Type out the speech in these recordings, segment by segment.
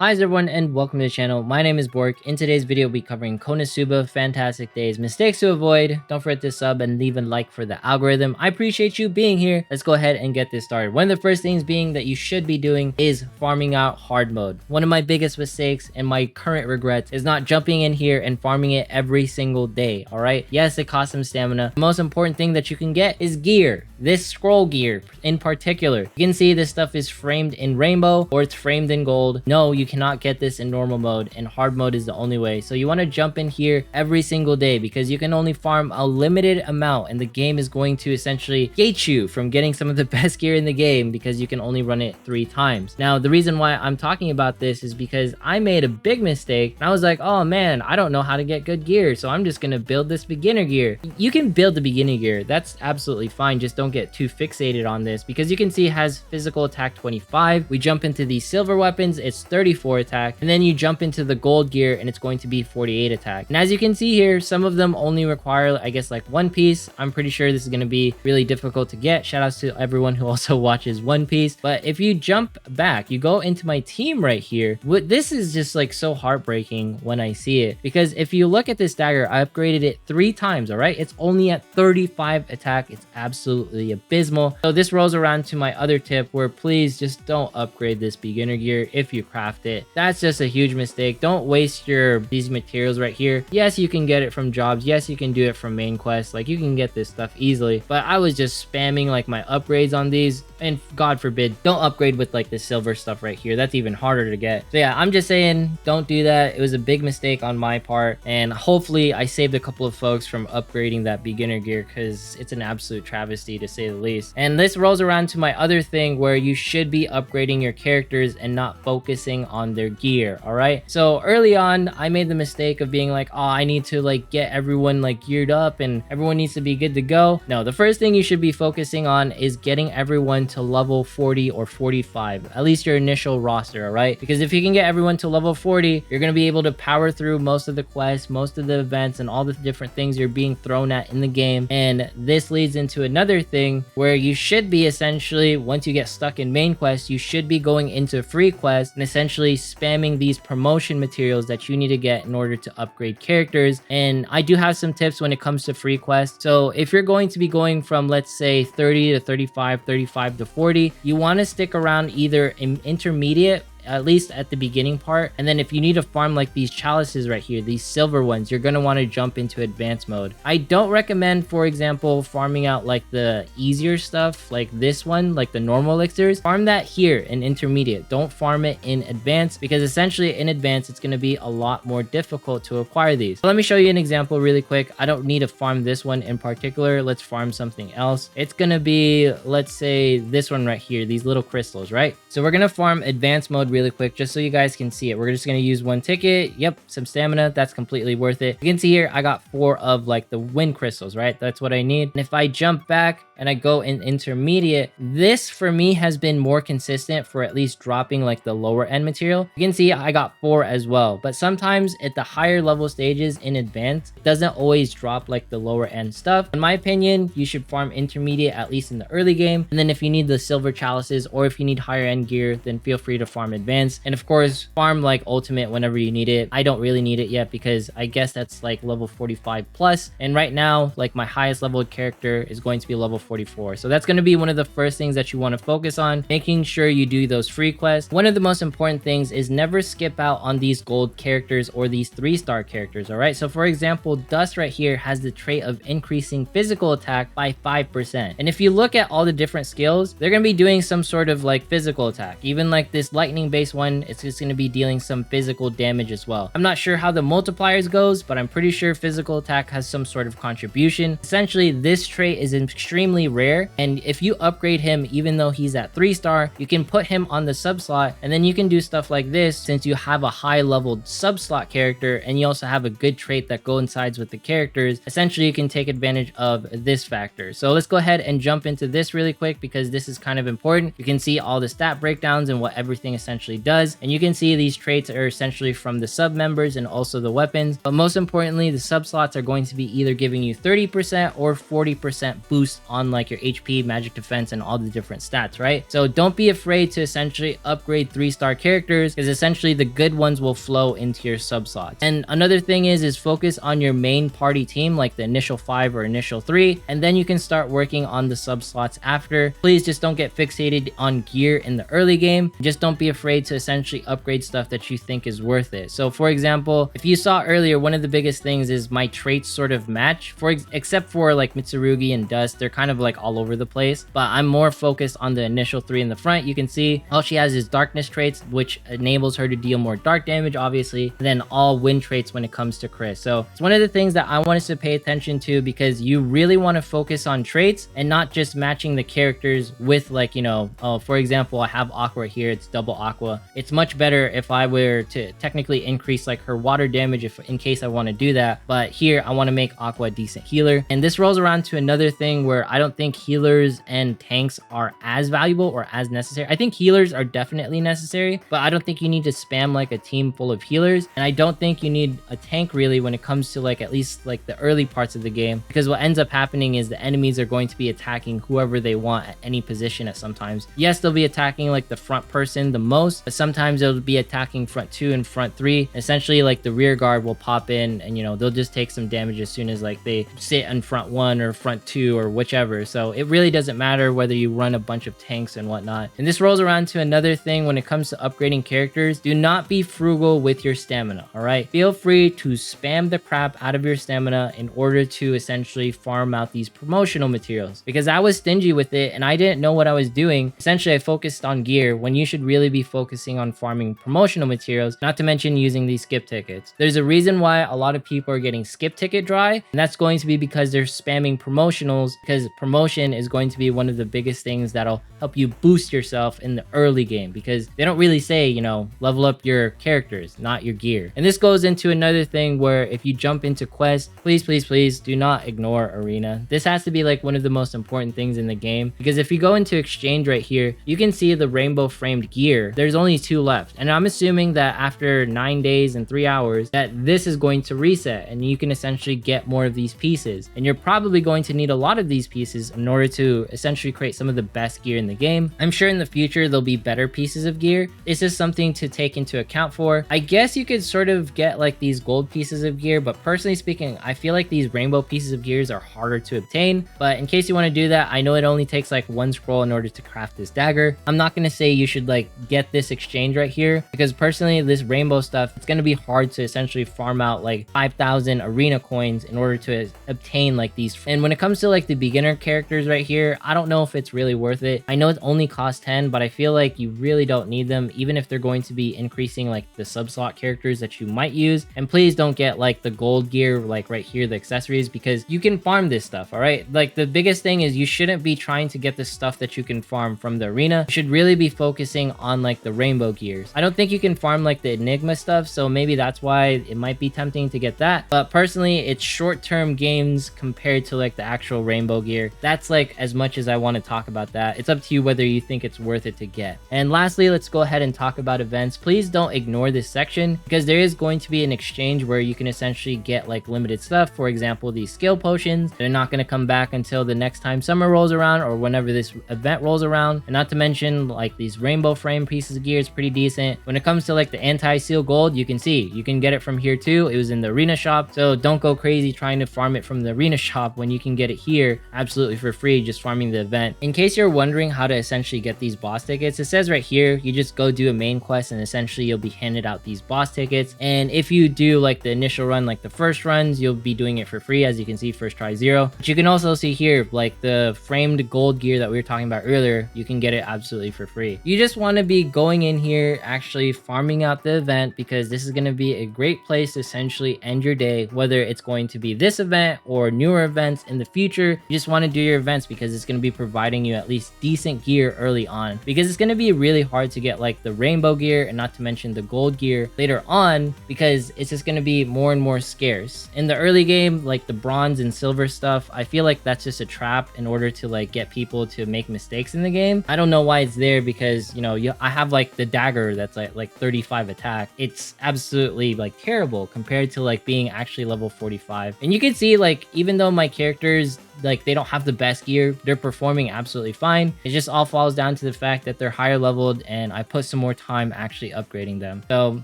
Hi everyone and welcome to the channel. My name is Bork. In today's video, we'll be covering Konosuba Fantastic Days, mistakes to avoid. Don't forget to sub and leave a like for the algorithm. I appreciate you being here. Let's go ahead and get this started. One of the first things being that you should be doing is farming out hard mode. One of my biggest mistakes and my current regrets is not jumping in here and farming it every single day. All right. Yes, it costs some stamina. The most important thing that you can get is gear. This scroll gear in particular. You can see this stuff is framed in rainbow or it's framed in gold. No, you cannot get this in normal mode, and hard mode is the only way. So you want to jump in here every single day because you can only farm a limited amount, and the game is going to essentially gate you from getting some of the best gear in the game because you can only run it 3 times. Now, the reason why I'm talking about this is because I made a big mistake and I was like, oh man, I don't know how to get good gear, so I'm just gonna build this beginner gear. You can build the beginner gear, that's absolutely fine, just don't get too fixated on this because you can see it has physical attack 25. We jump into these silver weapons, it's 34 attack, and then you jump into the gold gear and it's going to be 48 attack. And as you can see here, some of them only require, I guess, like 1 piece. I'm pretty sure this is going to be really difficult to get. Shout outs to everyone who also watches One Piece. But if you jump back, you go into my team right here. This is just like so heartbreaking when I see it, because if you look at this dagger, I upgraded it 3 times. All right, it's only at 35 attack. It's absolutely abysmal. So this rolls around to my other tip, where please just don't upgrade this beginner gear if you craft it. That's just a huge mistake. Don't waste these materials right here. Yes, you can get it from jobs. Yes, you can do it from main quests. Like, you can get this stuff easily, but I was just spamming like my upgrades on these, and God forbid, don't upgrade with like the silver stuff right here. That's even harder to get. So yeah, I'm just saying, don't do that. It was a big mistake on my part, and hopefully I saved a couple of folks from upgrading that beginner gear, because it's an absolute travesty to say the least. And this rolls around to my other thing, where you should be upgrading your characters and not focusing on their gear. All right, so early on I made the mistake of being like, oh, I need to like get everyone like geared up and everyone needs to be good to go. No, the first thing you should be focusing on is getting everyone to level 40 or 45, at least your initial roster. All right, because if you can get everyone to level 40, you're going to be able to power through most of the quests, most of the events, and all the different things you're being thrown at in the game. And this leads into another thing where you should be essentially, once you get stuck in main quest, you should be going into free quest and essentially spamming these promotion materials that you need to get in order to upgrade characters. And I do have some tips when it comes to free quests. So if you're going to be going from, let's say, 30 to 35, 35 to 40, you want to stick around either in intermediate, at least at the beginning part. And then if you need to farm like these chalices right here, these silver ones, you're going to want to jump into advanced mode. I don't recommend, for example, farming out like the easier stuff like this one, like the normal elixirs. Farm that here in intermediate. Don't farm it in advanced, because essentially in advanced it's going to be a lot more difficult to acquire these. So let me show you an example really quick. I don't need to farm this one in particular. Let's farm something else. It's going to be, let's say, this one right here, these little crystals, right? So we're going to farm advanced mode really quick just so you guys can see it. We're just going to use 1 ticket. Yep, some stamina. That's completely worth it. You can see here I got 4 of like the wind crystals, right? That's what I need. And if I jump back and I go in intermediate, this for me has been more consistent for at least dropping like the lower end material. You can see I got 4 as well, but sometimes at the higher level stages in advanced, it doesn't always drop like the lower end stuff. In my opinion, you should farm intermediate at least in the early game, and then if you need the silver chalices or if you need higher end gear, then feel free to farm advanced. And of course, farm like ultimate whenever you need it. I don't really need it yet because I guess that's like level 45 plus, and right now like my highest leveled character is going to be level 44. So that's going to be one of the first things that you want to focus on, making sure you do those free quests. One of the most important things is never skip out on these gold characters or these 3-star characters. All right, so for example, Dust right here has the trait of increasing physical attack by 5%, and if you look at all the different skills, they're going to be doing some sort of like physical attack. Even like this lightning based one, it's just going to be dealing some physical damage as well. I'm not sure how the multipliers goes, but I'm pretty sure physical attack has some sort of contribution. Essentially, this trait is extremely rare, and if you upgrade him, even though he's at 3-star, you can put him on the sub slot, and then you can do stuff like this since you have a high leveled sub slot character and you also have a good trait that coincides with the characters. Essentially, you can take advantage of this factor. So let's go ahead and jump into this really quick because this is kind of important. You can see all the stat breakdowns and what everything essentially essentially does. And you can see these traits are essentially from the sub members and also the weapons. But most importantly, the sub slots are going to be either giving you 30% or 40% boost on like your HP, magic defense, and all the different stats, right? So don't be afraid to essentially upgrade 3-star characters, because essentially the good ones will flow into your sub slots. And another thing is focus on your main party team, like the initial 5 or initial 3, and then you can start working on the sub slots after. Please just don't get fixated on gear in the early game. Just don't be afraid to essentially upgrade stuff that you think is worth it. So for example, if you saw earlier, one of the biggest things is my traits sort of match, except for like Mitsurugi and Dust. They're kind of like all over the place, but I'm more focused on the initial 3 in the front. You can see all she has is darkness traits, which enables her to deal more dark damage, obviously, and then all wind traits when it comes to crit. So it's one of the things that I want us to pay attention to, because you really want to focus on traits and not just matching the characters with, like, you know, for example, I have Aqua here, it's double Aqua. It's much better if I were to technically increase like her water damage if in case I want to do that, but here I want to make Aqua a decent healer. And this rolls around to another thing where I don't think healers and tanks are as valuable or as necessary. I think healers are definitely necessary, but I don't think you need to spam like a team full of healers, and I don't think you need a tank really when it comes to like at least like the early parts of the game, because what ends up happening is the enemies are going to be attacking whoever they want at any position at sometimes. Yes, they'll be attacking like the front person the most, but sometimes they'll be attacking front 2 and front 3. Essentially, like the rear guard will pop in and, you know, they'll just take some damage as soon as like they sit in front 1 or front 2 or whichever. So it really doesn't matter whether you run a bunch of tanks and whatnot. And this rolls around to another thing when it comes to upgrading characters. Do not be frugal with your stamina, all right? Feel free to spam the crap out of your stamina in order to essentially farm out these promotional materials, because I was stingy with it and I didn't know what I was doing. Essentially, I focused on gear when you should really be focusing on farming promotional materials, not to mention using these skip tickets. There's a reason why a lot of people are getting skip ticket dry, and that's going to be because they're spamming promotionals, because promotion is going to be one of the biggest things that'll help you boost yourself in the early game, because they don't really say, you know, level up your characters, not your gear. And this goes into another thing where if you jump into quests, please do not ignore arena. This has to be like one of the most important things in the game, because if you go into exchange right here, you can see the rainbow framed gear. There's only 2 left, and I'm assuming that after 9 days and 3 hours that this is going to reset and you can essentially get more of these pieces, and you're probably going to need a lot of these pieces in order to essentially create some of the best gear in the game. I'm sure in the future there'll be better pieces of gear. This is something to take into account for. I guess you could sort of get like these gold pieces of gear, but personally speaking, I feel like these rainbow pieces of gears are harder to obtain. But in case you want to do that, I know it only takes like 1 scroll in order to craft this dagger. I'm not going to say you should like get this exchange right here, because personally this rainbow stuff, it's going to be hard to essentially farm out like 5,000 arena coins in order to obtain like these. And when it comes to like the beginner characters right here, I don't know if it's really worth it. I know it only costs 10, but I feel like you really don't need them, even if they're going to be increasing like the sub slot characters that you might use. And please don't get like the gold gear like right here, the accessories, because you can farm this stuff, all right? Like the biggest thing is you shouldn't be trying to get the stuff that you can farm from the arena. You should really be focusing on like the rainbow gears. I don't think you can farm like the Enigma stuff, so maybe that's why it might be tempting to get that. But personally, it's short-term gains compared to like the actual rainbow gear. That's like as much as I want to talk about that. It's up to you whether you think it's worth it to get. And lastly, let's go ahead and talk about events. Please don't ignore this section, because there is going to be an exchange where you can essentially get like limited stuff. For example, these skill potions. They're not going to come back until the next time summer rolls around or whenever this event rolls around. And not to mention like these rainbow frame pieces of gear is pretty decent. When it comes to like the anti-seal gold, you can see you can get it from here too. It was in the arena shop, so don't go crazy trying to farm it from the arena shop when you can get it here absolutely for free just farming the event. In case you're wondering how to essentially get these boss tickets, it says right here you just go do a main quest and essentially you'll be handed out these boss tickets. And if you do like the initial run, like the first runs, you'll be doing it for free, as you can see, first try 0. But you can also see here like the framed gold gear that we were talking about earlier, you can get it absolutely for free. You just want to be going in here actually farming out the event, because this is going to be a great place to essentially end your day, whether it's going to be this event or newer events in the future. You just want to do your events because it's going to be providing you at least decent gear early on, because it's going to be really hard to get like the rainbow gear and not to mention the gold gear later on, because it's just going to be more and more scarce. In the early game, like the bronze and silver stuff, I feel like that's just a trap in order to like get people to make mistakes in the game. I don't know why it's there, because you know, I have have like the dagger that's like 35 attack, it's absolutely like terrible compared to like being actually level 45. And you can see like even though my characters like they don't have the best gear, they're performing absolutely fine. It just all falls down to the fact that they're higher leveled and I put some more time actually upgrading them. So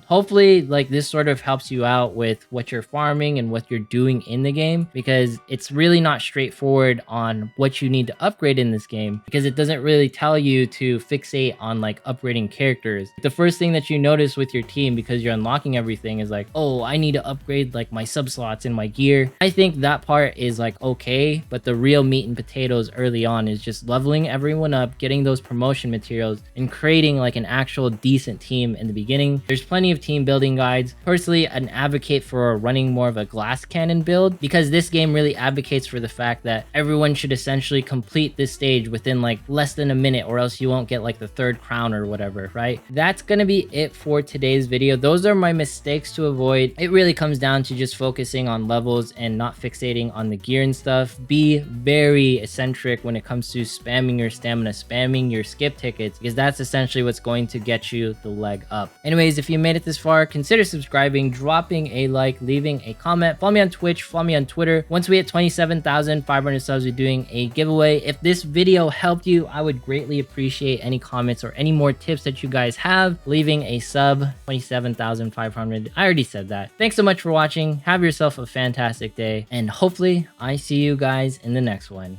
hopefully like this sort of helps you out with what you're farming and what you're doing in the game, because it's really not straightforward on what you need to upgrade in this game, because it doesn't really tell you to fixate on like upgrading characters. The first thing that you notice with your team, because you're unlocking everything, is like, oh, I need to upgrade like my sub slots in my gear. I think that part is like okay, but the real meat and potatoes early on is just leveling everyone up, getting those promotion materials, and creating like an actual decent team in the beginning. There's plenty of team building guides. Personally, an advocate for running more of a glass cannon build, because this game really advocates for the fact that everyone should essentially complete this stage within like less than a minute, or else you won't get like the third crown or whatever, right? That's gonna be it for today's video. Those are my mistakes to avoid. It really comes down to just focusing on levels and not fixating on the gear and stuff. Be very eccentric when it comes to spamming your stamina, spamming your skip tickets, because that's essentially what's going to get you the leg up. Anyways, if you made it this far, consider subscribing, dropping a like, leaving a comment, follow me on Twitch, follow me on Twitter. Once we hit 27,500 subs, we're doing a giveaway. If this video helped you, I would greatly appreciate any comments or any more tips that you guys have. Leaving a sub, 27,500. I already said that. Thanks so much for watching. Have yourself a fantastic day, and hopefully I see you guys in the next one.